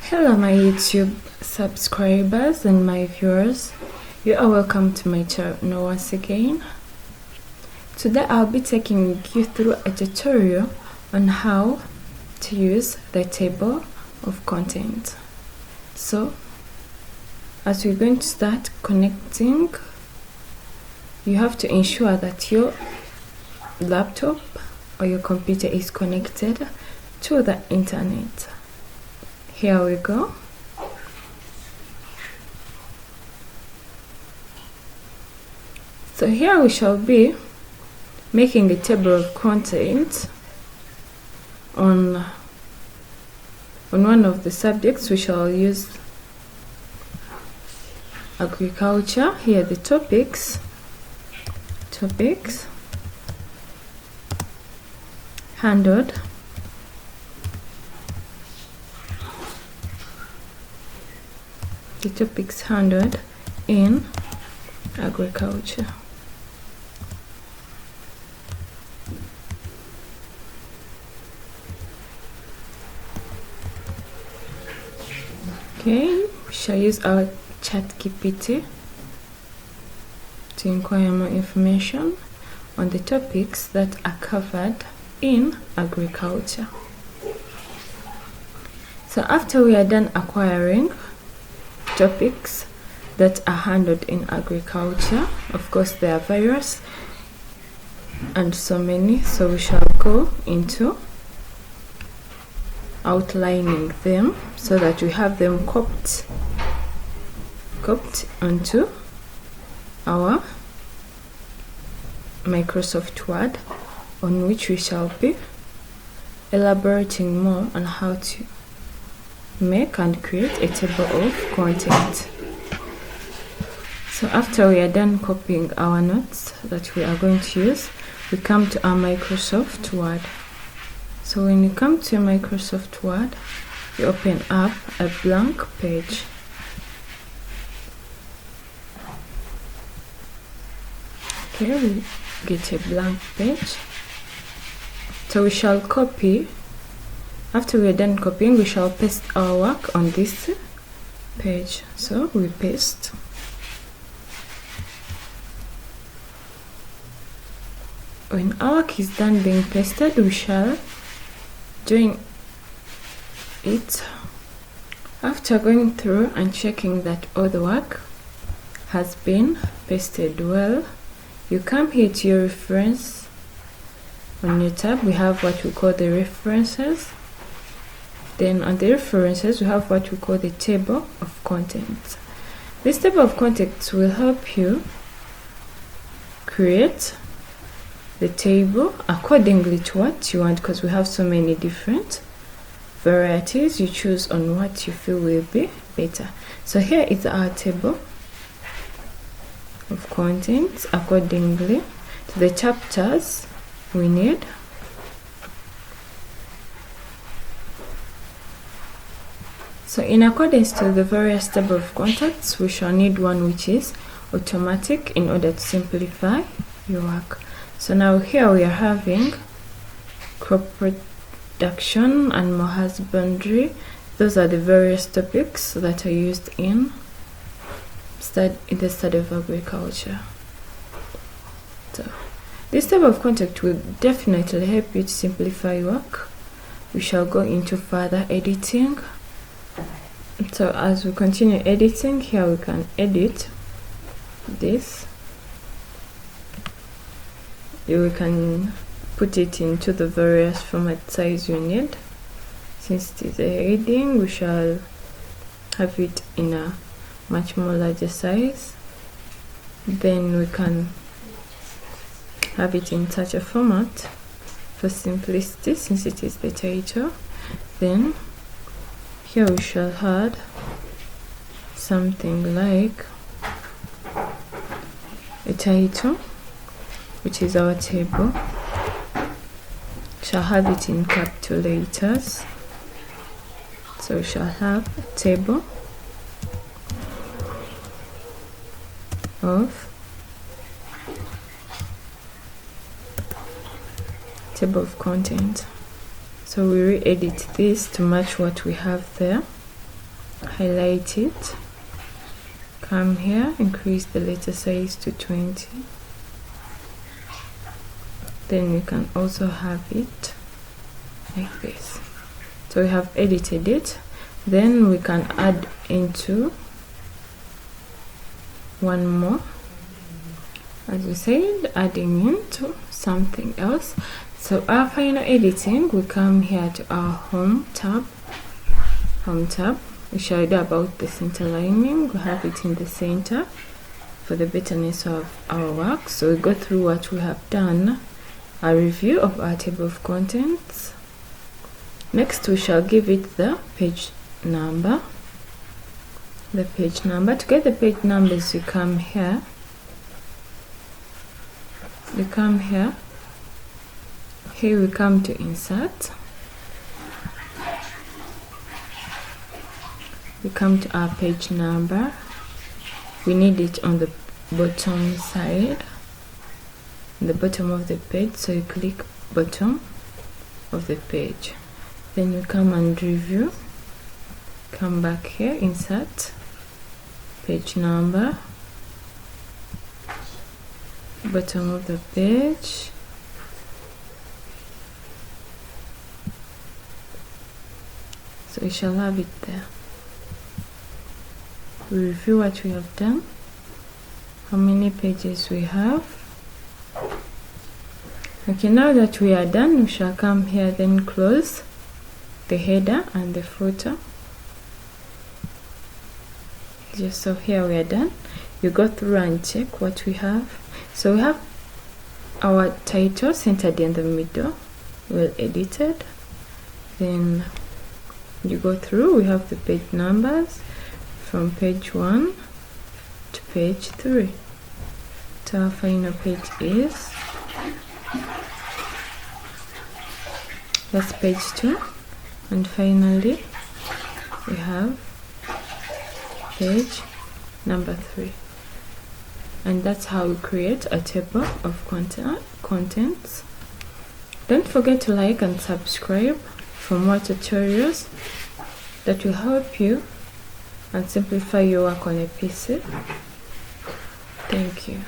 Hello my YouTube subscribers and my viewers, you are welcome to my channel once again. Today I'll be taking you through a tutorial on how to use the table of content. So as we're going to start connecting, you have to ensure that your laptop or your computer is connected to the internet. Here we go. So here we shall be making a table of content on one of the subjects. We shall use agriculture. Here are the topics handled. The topics handled in agriculture. Okay, we shall use our ChatGPT to inquire more information on the topics that are covered in agriculture. So after we are done acquiring topics that are handled in agriculture, of course there are various and so many, so we shall go into outlining them so that we have them copied onto our Microsoft Word, on which we shall be elaborating more on how to make and create a table of content. So after we are done copying our notes that we are going to use, we come to our Microsoft Word. So when you come to Microsoft Word, you open up a blank page. Okay, we get a blank page. So we shall copy. After we are done copying, we shall paste our work on this page. So we paste. When our work is done being pasted, we shall join it. After going through and checking that all the work has been pasted well, you come here to your reference. On your tab, we have what we call the references. Then on the references, we have what we call the table of contents. This table of contents will help you create the table accordingly to what you want, because we have so many different varieties. You choose on what you feel will be better. So here is our table of contents accordingly to the chapters we need. So in accordance to the various table of contents, we shall need one which is automatic in order to simplify your work. So now here we are having crop production, animal husbandry. Those are the various topics that are used in the study of agriculture. So this table of content will definitely help you to simplify your work. We shall go into further editing. So as we continue editing, here we can edit this. We can put it into the various format size you need. Since it is a heading, we shall have it in a much more larger size. Then we can have it in such a format for simplicity, since it is the title. Then here we shall add something like a title, which is our table. Shall have it in capital letters. So we shall have a table of content. So we re-edit this to match what we have there. highlight it, come here, increase the letter size to 20. Then we can also have it like this. So we have edited it. Then we can add into one more, as we said, adding into something else. So after editing, we come here to our home tab. We shall do about the center lining. We have it in the center for the betterness of our work. So we go through what we have done, a review of our table of contents. Next, we shall give it the page number. To get the page numbers, you come here. Here we come to insert. We come to our page number. We need it on the bottom side, the bottom of the page. So you click bottom of the page. Then you come and review. Come back here, insert, page number, bottom of the page. So we shall have it there. We review what we have done, how many pages we have. Okay, now that we are done, we shall come here, then close the header and the footer. Just so here we are done. You go through and check what we have. So we have our title centered in the middle, well edited. Then you go through, we have the page numbers from page 1 to page 3. So our final page is, that's page 2. And finally we have page number 3. And that's how we create a table of contents. Don't forget to like and subscribe for more tutorials that will help you and simplify your work on a PC. Thank you.